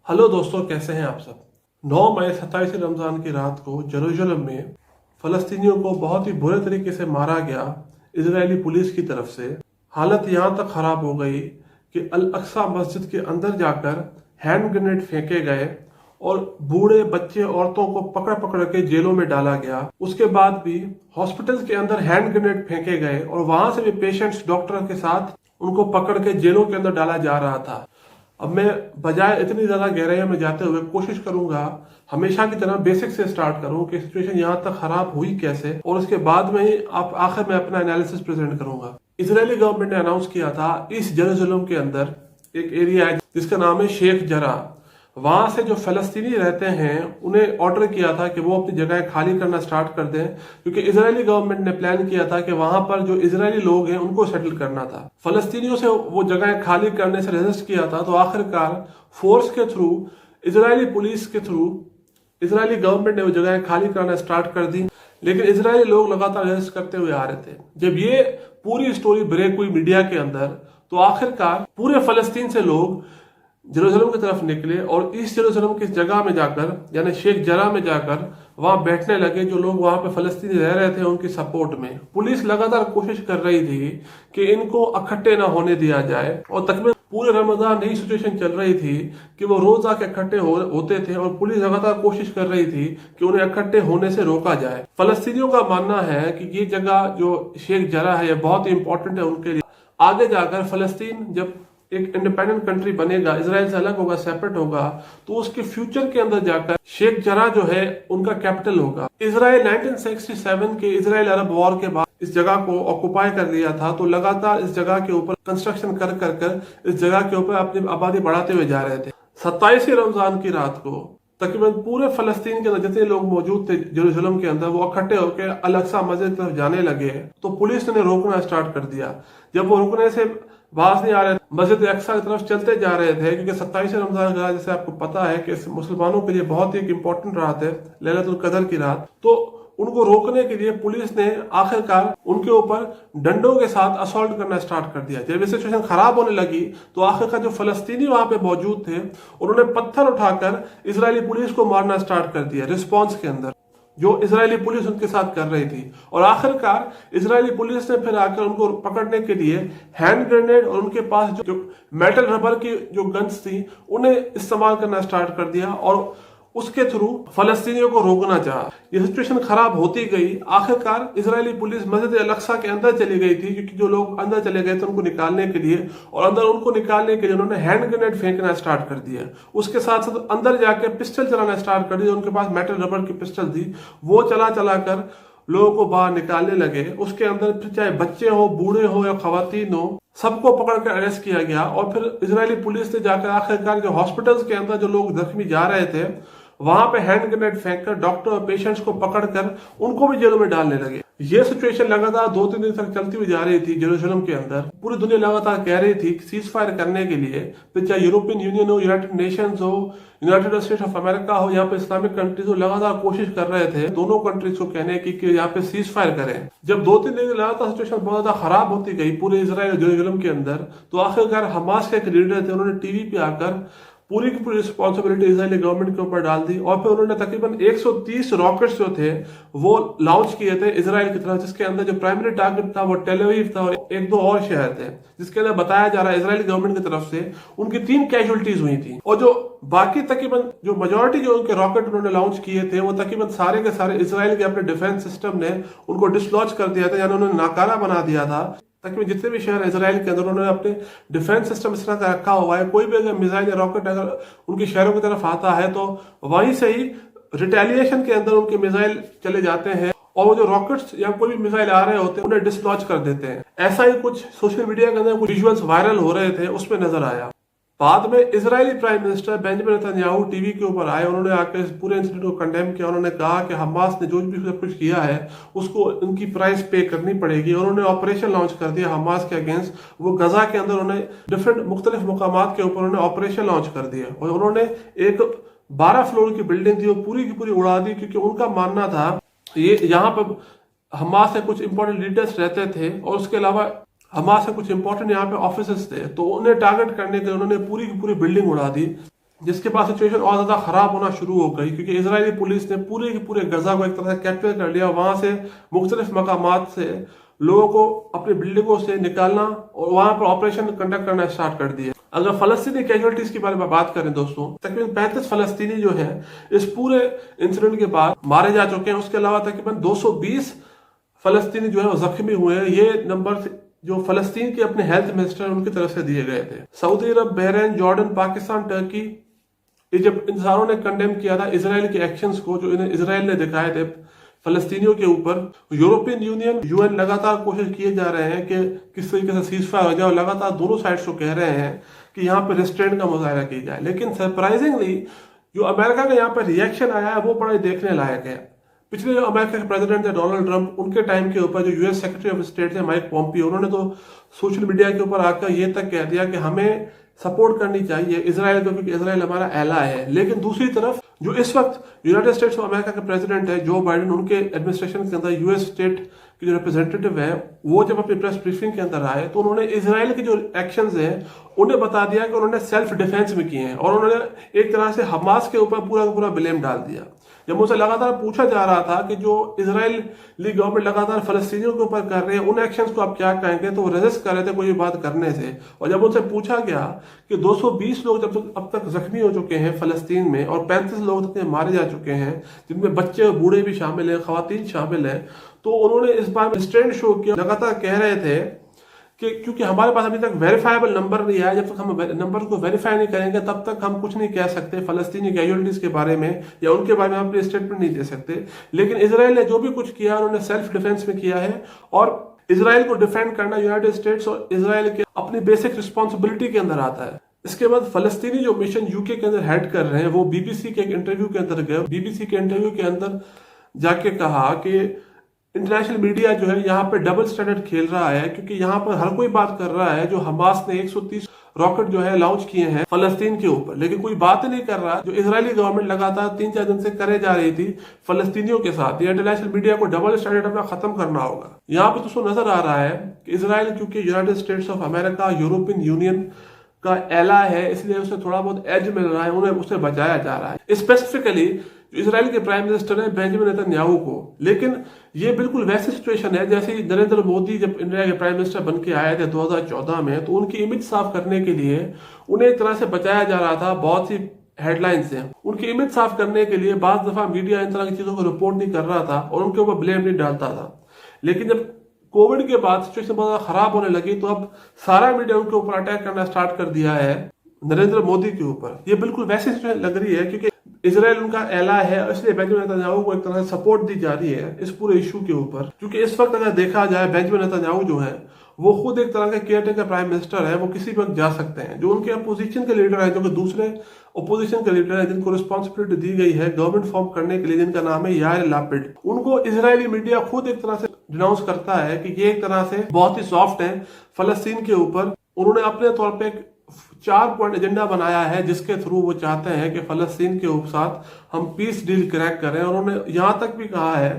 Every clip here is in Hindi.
हेलो दोस्तों, कैसे हैं आप सब। 9 मई 27 रमज़ान की रात को जेरूशलम में फ़लस्तीनियों को बहुत ही बुरे तरीके से मारा गया इजरायली पुलिस की तरफ से। हालत यहाँ तक ख़राब हो गई कि अल अक्सा मस्जिद के अंदर जाकर हैंड ग्रेनेड फेंके गए और बूढ़े बच्चे औरतों को पकड़ पकड़ के जेलों में डाला गया। उसके बाद भी हॉस्पिटल के अंदर हैंड ग्रेनेड फेंके गए और वहां से भी पेशेंट्स डॉक्टर के साथ उनको पकड़ के जेलों के अंदर डाला जा रहा था। अब मैं बजाय इतनी ज्यादा गहराइयों में जाते हुए कोशिश करूंगा हमेशा की तरह बेसिक से स्टार्ट करूं कि सिचुएशन यहाँ तक खराब हुई कैसे, और उसके बाद में ही आप आखिर में अपना एनालिसिस प्रेजेंट करूंगा। इजरायली गवर्नमेंट ने अनाउंस किया था इस जेरूशलम के अंदर एक एरिया है जिसका नाम है शेख जरा। वहां से जो फलस्तीनी रहते हैं उन्हें ऑर्डर किया था कि वो अपनी जगह खाली करना स्टार्ट कर दें, क्योंकि इजरायली गवर्नमेंट ने प्लान किया था कि वहां पर जो इजरायली लोग हैं उनको सेटल करना था। फलस्तीनियों से वो जगह खाली करने से रेजिस्ट किया था, तो आखिरकार फोर्स के थ्रू, इजरायली पुलिस के थ्रू इजरायली गवर्नमेंट ने वो जगह खाली करना स्टार्ट कर दी। लेकिन इजरायली लोग लगातार रेजिस्ट करते हुए आ रहे थे। जब ये पूरी स्टोरी ब्रेक हुई मीडिया के अंदर, तो आखिरकार पूरे फलस्तीन से लोग जेरूशलम की तरफ निकले और ईस्ट जेरूशलम की जगह में जाकर, यानी शेख जरा में जाकर वहां बैठने लगे। जो लोग वहां पे फलस्तीनी रह रहे थे उनकी सपोर्ट में पुलिस लगातार कोशिश कर रही थी कि इनको इकट्ठे ना होने दिया जाए, और तकरीबन पूरे रमजान यही सिचुएशन चल रही थी कि वो रोज आके इकट्ठे होते थे और पुलिस लगातार कोशिश कर रही थी कि उन्हें इकट्ठे होने से रोका जाए। फलस्तीनियों का मानना है कि ये जगह जो शेख जरा है ये बहुत ही इंपॉर्टेंट है उनके लिए। आगे जाकर फलस्तीन जब एक इंडिपेंडेंट कंट्री बनेगा, इजराइल से अलग होगा, सेपरेट होगा, तो उसके फ्यूचर के अंदर जाकर शेख जरा जो है उनका कैपिटल होगा। इजराइल 1967 के इजराइल अरब वॉर के बाद इस जगह को ऑक्युपाई कर लिया था, तो लगातार इस जगह के ऊपर कंस्ट्रक्शन कर कर कर इस जगह के ऊपर अपनी आबादी बढ़ाते हुए जा रहे थे। 27 रमजान की रात को तकरीबन पूरे फलस्तीन के अंदर जितने लोग मौजूद थे जेरूशलम के अंदर, वो इकट्ठे होकर अल अक्सा मस्जिद की तरफ जाने लगे, तो पुलिस ने रोकना स्टार्ट कर दिया। जब वो रुकने से बाज नहीं आ रहे, मस्जिद अक्सा की तरफ चलते जा रहे थे, क्योंकि 27 रमजान की रात जैसे आपको पता है कि मुसलमानों के लिए बहुत ही इंपॉर्टेंट रात है, लैलतुल कदर की रात। तो उनको रोकने के लिए पुलिस ने आखिरकार उनके ऊपर डंडों के साथ असॉल्ट करना स्टार्ट कर दिया। जब सिचुएशन खराब होने लगी तो आखिरकार जो फलस्तीनी वहां पे मौजूद थे उन्होंने पत्थर उठाकर इजरायली पुलिस को मारना स्टार्ट कर दिया रिस्पॉन्स के अंदर, जो इजरायली पुलिस उनके साथ कर रही थी। और आखिरकार इजरायली पुलिस ने फिर आकर उनको पकड़ने के लिए हैंड ग्रेनेड और उनके पास जो मेटल रबर की जो गन्स थी उन्हें इस्तेमाल करना स्टार्ट कर दिया और उसके थ्रू फलस्तीनियों को रोकना चाहा। ये सिचुएशन खराब होती गई। आखिरकार इजरायली पुलिस मस्जिद अल अक्सा के अंदर चली गई थी, क्योंकि जो लोग अंदर चले गए थे उनको निकालने के लिए, और अंदर उनको निकालने के लिए उन्होंने हैंड ग्रेनेड फेंकना स्टार्ट कर दिया। उसके साथ साथ अंदर जाकर पिस्टल चलाना स्टार्ट कर दिया। उनके पास मेटल रबर की पिस्टल थी, वो चला चला कर लोगों को बाहर निकालने लगे। उसके अंदर फिर चाहे बच्चे हो, बूढ़े हो या खवातीन हो, सबको पकड़कर अरेस्ट किया गया। और फिर इजरायली पुलिस ने जाकर आखिरकार जो हॉस्पिटल्स के अंदर जो लोग जख्मी जा रहे थे वहां पे हैंड ग्रेनेड फेंककर डॉक्टर और पेशेंट्स को पकड़कर उनको भी जेलों में डालने लगे। ये सिचुएशन लगातार 2-3 दिन तक चलती हुई जा रही थी जेरूशलम के अंदर। पूरी दुनिया लगातार कह रही थी सीज फायर करने के लिए, फिर चाहे यूरोपियन यूनियन हो, यूनाइटेड नेशंस हो, यूनाइटेड स्टेट्स ऑफ अमेरिका हो, यहाँ पे इस्लामिक कंट्रीज हो, लगातार कोशिश कर रहे थे दोनों कंट्रीज को कहने की कि यहाँ पे सीज फायर करें। जब 2-3 दिन लगातार सिचुएशन बहुत ज्यादा खराब होती गई पूरे इजराइल और जेरूशलम के अंदर, तो आखिरकार हमास के एक लीडर थे, उन्होंने टीवी पे आकर पूरी की पूरी रिस्पॉन्सिबिलिटी इजरायली गवर्नमेंट के ऊपर डाल दी। और फिर उन्होंने तकरीबन 130 रॉकेट्स जो थे वो लॉन्च किए थे इजराइल की तरफ, जिसके अंदर जो प्राइमरी टारगेट था वो टेल अवीव था और 1-2 और शहर थे, जिसके अंदर बताया जा रहा है इजरायली गवर्नमेंट की तरफ से उनकी 3 कैजुअलिटीज हुई थी। और जो बाकी तकरीबन जो मेजोरिटी जो उनके रॉकेट उन्होंने लॉन्च किए थे वो तकरीबन सारे के सारे इजराइल के अपने डिफेंस सिस्टम ने उनको डिसलॉन्च कर दिया था, यानी उन्होंने नाकारा बना दिया था। ताकि जितने भी शहर इजराइल के अंदर उन्होंने अपने डिफेंस सिस्टम इस तरह का रखा हुआ है, कोई भी अगर मिसाइल या रॉकेट अगर उनके शहरों की तरफ आता है तो वहीं से ही रिटेलिएशन के अंदर उनके मिसाइल चले जाते हैं और वो जो रॉकेट्स या कोई भी मिसाइल आ रहे होते हैं उन्हें डिसलॉन्च कर देते हैं। ऐसा ही कुछ सोशल मीडिया के अंदर कुछ विजुअल्स वायरल हो रहे थे, उसमें नजर आया। बाद में Israeli prime minister Benjamin Netanyahu TV के ऊपर आए, उन्होंने आकर इस पूरे इंसिडेंट को कंडेम किया। उन्होंने कहा कि हमास ने जो भी सब कुछ किया है उसको उनकी प्राइस पे करनी पड़ेगी। उन्होंने ऑपरेशन लॉन्च कर दिया हमास के अगेंस्ट। वो गजा के अंदर उन्होंने डिफरेंट मुख्तलिफ मुकामात के ऊपर उन्होंने ऑपरेशन लॉन्च कर दिया और उन्होंने एक 12 फ्लोर की बिल्डिंग थी वो पूरी की पूरी उड़ा दी, क्योंकि उनका मानना था ये यहाँ पर हमास से कुछ इंपॉर्टेंट लीडर्स रहते थे और उसके अलावा हमास से कुछ इंपॉर्टेंट यहाँ पे ऑफिसर्स थे, तो उन्हें टारगेट करने के लिए उन्होंने पूरी की पूरी बिल्डिंग उड़ा दी। जिसके बाद सिचुएशन और ज्यादा खराब होना शुरू हो गई, क्योंकि इजरायली पुलिस ने पूरे के पूरे गजा को एक तरह से कैप्चर कर लिया। वहां से मुख्तलिफ मकामात से लोगों को अपनी बिल्डिंगों से निकालना और वहां पर ऑपरेशन कंडक्ट करना स्टार्ट कर दिया। अगर फलस्तीनी कैजुअलिटीज के बारे में बात करें दोस्तों, तकरीबन 35 फलस्तीनी जो हैं इस पूरे इंसिडेंट के बाद मारे जा चुके हैं। उसके अलावा तकरीबन 220 फलस्तीनी जो है वो जख्मी हुए हैं। ये नंबर जो फलस्तीन के अपने हेल्थ मिनिस्टर उनकी तरफ से दिए गए थे। Saudi Arab, Bahrain, Jordan, Pakistan, Turkey, Egypt, इन सारों ने कंडेम किया था इसराइल के एक्शंस को जो इन्हें इसराइल ने दिखाए थे फलस्तीनियों के ऊपर। यूरोपियन यूनियन, यूएन लगातार कोशिश किए जा रहे हैं कि किस तरीके से सीज फायर हो जाए, और लगातार दोनों साइड्स को कह रहे हैं कि यहाँ पे रेस्ट्रेंट का मुजाहरा की जाए। लेकिन सरप्राइजिंगली जो अमेरिका का यहाँ पर रिएक्शन आया है वो बड़ा देखने लायक है। पिछले जो अमेरिका के प्रेसिडेंट थे डोनाल्ड ट्रंप, उनके टाइम के ऊपर जो यूएस सेक्रेटरी ऑफ स्टेट थे माइक पॉम्पियो, उन्होंने तो सोशल मीडिया के ऊपर आकर ये तक कह दिया कि हमें सपोर्ट करनी चाहिए इसराइल को, क्योंकि इसराइल हमारा एला है। लेकिन दूसरी तरफ जो इस वक्त यूनाइटेड स्टेट्स ऑफ अमेरिका के प्रेसिडेंट है जो बाइडेन, उनके एडमिनिस्ट्रेशन के अंदर यूएस स्टेट के जो रिप्रेजेंटेटिव है वो जब अपनी प्रेस ब्रीफिंग के अंदर आए तो उन्होंने इसराइल के जो एक्शंस हैं उन्हें बता दिया कि उन्होंने सेल्फ डिफेंस में किए हैं, और उन्होंने एक तरह से हमास के ऊपर पूरा का पूरा ब्लेम डाल दिया। जब उनसे लगातार पूछा जा रहा था कि जो इजराइली गवर्नमेंट लगातार फलस्तीनियों के ऊपर कर रहे हैं उन एक्शंस को आप क्या कहेंगे, तो वो रेजिस्ट कर रहे थे कोई बात करने से। और जब उनसे पूछा गया कि 220 लोग जब तक अब तक जख्मी हो चुके हैं फलस्तीन में और 35 लोग तक मारे जा चुके हैं, जिनमें बच्चे और बूढ़े भी शामिल हैं, खवातीन शामिल हैं, तो उन्होंने इस बार स्टैंड शो किया। लगातार कह रहे थे कि क्योंकि हमारे पास अभी तक वेरीफाइबल नंबर नहीं आया, जब तक हम नंबर को वेरीफाई नहीं करेंगे तब तक हम कुछ नहीं कह सकते फलस्तीनी कैजुअलिटीज के बारे में या उनके बारे में हम अपनी स्टेटमेंट नहीं दे सकते। लेकिन इसराइल ने जो भी कुछ किया उन्होंने सेल्फ डिफेंस में किया है, और इसराइल को डिफेंड करना यूनाइटेड स्टेट्स और इसराइल के अपनी बेसिक रिस्पॉन्सिबिलिटी के अंदर आता है। इसके बाद फलस्तीनी जो मिशन यूके के अंदर हेड कर रहे हैं वो बीबीसी के एक इंटरव्यू के अंदर गए। बीबीसी के इंटरव्यू के अंदर जाके कहा कि इंटरनेशनल मीडिया जो है यहाँ पे डबल स्टैंडर्ड खेल रहा है, क्योंकि यहाँ पर हर कोई बात कर रहा है जो हमास ने 130 रॉकेट जो है लॉन्च किए हैं फलस्तीन के ऊपर, लेकिन कोई बात ही नहीं कर रहा जो इजरायली गवर्नमेंट लगातार 3-4 दिन से करे जा रही थी फलस्तीनियों के साथ। ये इंटरनेशनल मीडिया को डबल स्टैंडर्ड अपना खत्म करना होगा। यहाँ पे दोस्तों नजर आ रहा है कि इसराइल क्योंकि United states of America, European union का एला है, इसलिए उसे थोड़ा बहुत एज मिल रहा है, उन्हें उसे बचाया जा रहा है। स्पेसिफिकली इसराइल के प्राइम मिनिस्टर है बेंजामिन नेतन्याहू को। लेकिन ये बिल्कुल वैसी सिचुएशन है जैसे नरेंद्र मोदी जब इंडिया के प्राइम मिनिस्टर बन के आए थे 2014 में, तो उनकी इमेज साफ करने के लिए उन्हें एक तरह से बचाया जा रहा था। बहुत सी हेडलाइंस हैं, उनकी इमेज साफ करने के लिए बाज दफा मीडिया इन तरह की चीजों को रिपोर्ट नहीं कर रहा था और उनके ऊपर ब्लेम नहीं डालता था। लेकिन जब कोविड के बाद सिचुएशन बहुत खराब होने लगी तो अब सारा मीडिया उनके ऊपर अटैक करना स्टार्ट कर दिया है नरेंद्र मोदी के ऊपर। ये बिल्कुल वैसी सिचुएशन लग रही है क्योंकि इजराइल उनका एला है, इसलिए बेंजामिन नेतन्याहू को एक तरह से सपोर्ट दी जा रही है इस पूरे इशू के ऊपर। क्योंकि इस वक्त अगर देखा जाए बेंजामिन नेतन्याहू जो है वो खुद एक तरह के केयरटेकर प्राइम मिनिस्टर है, वो किसी वक्त जा सकते हैं। जो उनके अपोजिशन के लीडर है, जो कि दूसरे अपोजिशन के लीडर है जिनको रिस्पॉन्सिबिलिटी दी गई है गवर्नमेंट फॉर्म करने के लिए, जिनका नाम है यार लापिड, उनको इजरायली मीडिया खुद एक तरह से डिनाउंस करता है कि ये एक तरह से बहुत ही सॉफ्ट है फलस्तीन के ऊपर। उन्होंने अपने तौर पर 4 पॉइंट एजेंडा बनाया है जिसके थ्रू वो चाहते हैं कि फलस्तीन के साथ हम पीस डील क्रैक करें। और उन्होंने यहां तक भी कहा है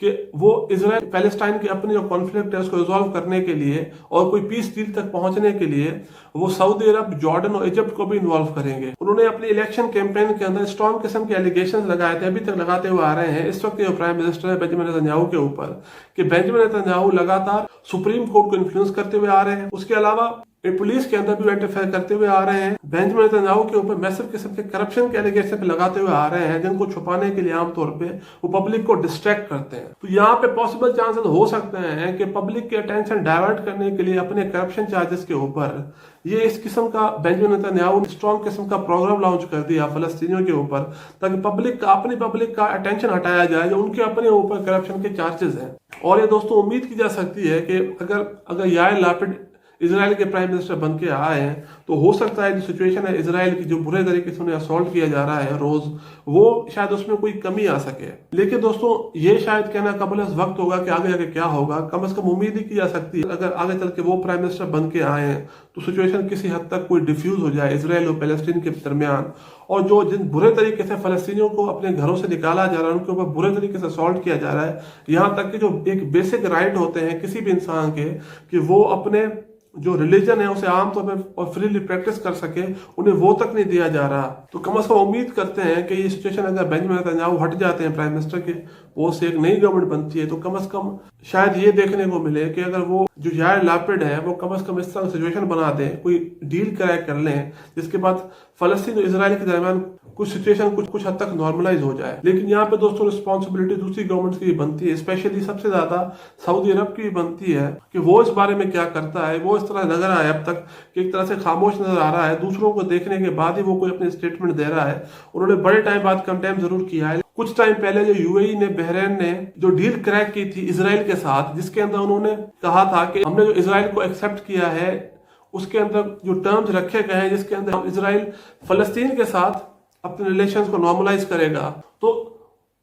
कि वो इजराइल पैलेस्टाइन के अपने जो कॉन्फ्लिक्ट है उसको रिजॉल्व करने के लिए और कोई पीस डील तक पहुंचने के लिए वो सऊदी अरब, जॉर्डन और इजिप्ट को भी इन्वॉल्व करेंगे। उन्होंने अपने इलेक्शन कैंपेन के अंदर स्ट्रॉन्ग किस्म के एलिगेशंस लगाए थे, अभी तक लगाते हुए आ रहे हैं इस वक्त जो प्राइम मिनिस्टर है बेंजामिन नेतन्याहू के ऊपर, कि बेंजामिन नेतन्याहू लगातार सुप्रीम कोर्ट को इन्फ्लुएंस करते हुए आ रहे हैं। उसके अलावा पुलिस के अंदर भी इंटरफेयर करते हुए आ रहे हैं। बेंजामिन नेतन्याहू के ऊपर मैसिव किस्म के करप्शन के एलिगेशन लगाते हुए आ रहे हैं जिनको छुपाने के लिए आमतौर पे वो पब्लिक को डिस्ट्रैक्ट करते हैं। तो यहाँ पे पॉसिबल चांसेस हो सकते हैं कि पब्लिक के अटेंशन डाइवर्ट करने के लिए अपने करप्शन चार्जेस के ऊपर ये इस किस्म का बेंजामिन नेतन्याहू स्ट्रॉन्ग किस्म का प्रोग्राम लॉन्च कर दिया फलस्तीनियों के ऊपर, ताकि अपनी पब्लिक का अटेंशन हटाया जाए जो उनके अपने ऊपर करप्शन के चार्जेस हैं। और ये दोस्तों उम्मीद की जा सकती है कि अगर यार लापिड इजराइल के प्राइम मिनिस्टर बन के आए हैं तो हो सकता है जो सिचुएशन है इजराइल की, जो बुरे तरीके से उन्हें असॉल्ट किया जा रहा है रोज, वो शायद उसमें कोई कमी आ सके। लेकिन दोस्तों ये शायद कहना कबल वक्त होगा कि आगे जाके क्या होगा। कम से कम उम्मीद ही की जा सकती है अगर आगे चल के वो प्राइम मिनिस्टर बन के आए हैं तो सिचुएशन किसी हद तक कोई डिफ्यूज हो जाए इजराइल और पैलेस्टीन के दरमियान। और जो जिन बुरे तरीके से फलस्तीनियों को अपने घरों से निकाला जा रहा है, उनके ऊपर बुरे तरीके से असॉल्ट किया जा रहा है, यहाँ तक कि जो एक बेसिक राइट होते हैं किसी भी इंसान के कि वो अपने जो रिलीजन है उसे आमतौर पर और फ्रीली प्रैक्टिस कर सके, उन्हें वो तक नहीं दिया जा रहा। तो कम से कम उम्मीद करते हैं कि ये सिचुएशन अगर बेंजामिन नेतन्याहू हट जाते हैं प्राइम मिनिस्टर के पोस्ट से, एक नई गवर्नमेंट बनती है, तो कम से कम शायद ये देखने को मिले कि अगर वो जो यार लापिड है वो कम से कम इस तरह सिचुएशन बना दें, कोई डील क्रैक कर लें, जिसके बाद फलस्तीन और इजराइल के दरमियान कुछ सिचुएशन कुछ हद तक नॉर्मलाइज हो जाए। लेकिन यहाँ पे दोस्तों रिस्पॉन्सिबिलिटी दूसरी गवर्नमेंट्स की भी बनती है, स्पेशली सबसे ज्यादा सऊदी अरब की भी बनती है कि वो इस बारे में क्या करता है। वो इस तरह लग रहा है अब तक कि एक तरह से खामोश नजर आ रहा है, दूसरों को देखने के बाद ही वो कोई अपनी स्टेटमेंट दे रहा है। उन्होंने बड़े टाइम बाद कंडेम जरूर किया है। कुछ टाइम पहले जो यूएई ने, बहरीन ने जो डील क्रैक की थी इजराइल के साथ, जिसके अंदर उन्होंने कहा था कि हमने जो इजराइल को एक्सेप्ट किया है उसके अंदर जो टर्म्स रखे गए हैं जिसके अंदर इजराइल फलस्तीन के साथ अपने रिलेशंस को नॉर्मलाइज करेगा, तो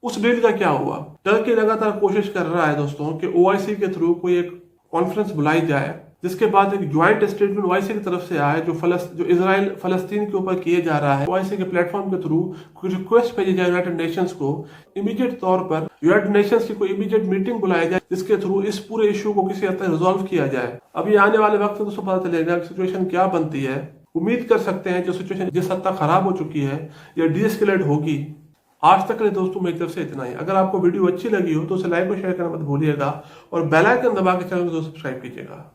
उस डील का क्या हुआ? टर्की लगातार कोशिश कर रहा है दोस्तों कि ओआईसी के थ्रू कोई एक कॉन्फ्रेंस बुलाई जाए, जिसके बाद एक ज्वाइंट स्टेटमेंट ओआईसी की तरफ से आए जो इजराइल फलस्तीन के ऊपर किए जा रहा है। ओआईसी के प्लेटफॉर्म के थ्रू कोई रिक्वेस्ट भेजी जाए यूनाइटेड नेशंस को, इमीडिएट तौर पर यूनाइटेड नेशंस की कोई इमीडिएट मीटिंग बुलाई जाए जिसके थ्रू इस पूरे इश्यू को किसी हद तक रिजॉल्व किया जाए। अभी आने वाले वक्त में दोस्तों पता चलेगा सिचुएशन क्या बनती है। उम्मीद कर सकते हैं जो सिचुएशन जिस हद तक खराब हो चुकी है या डीएस्केलेट होगी। आज तक के लिए दोस्तों मेरी तरफ से इतना ही। अगर आपको वीडियो अच्छी लगी हो तो उसे लाइक और शेयर करना मत भूलिएगा और बेल आइकन दबा के चैनल को सब्सक्राइब कीजिएगा।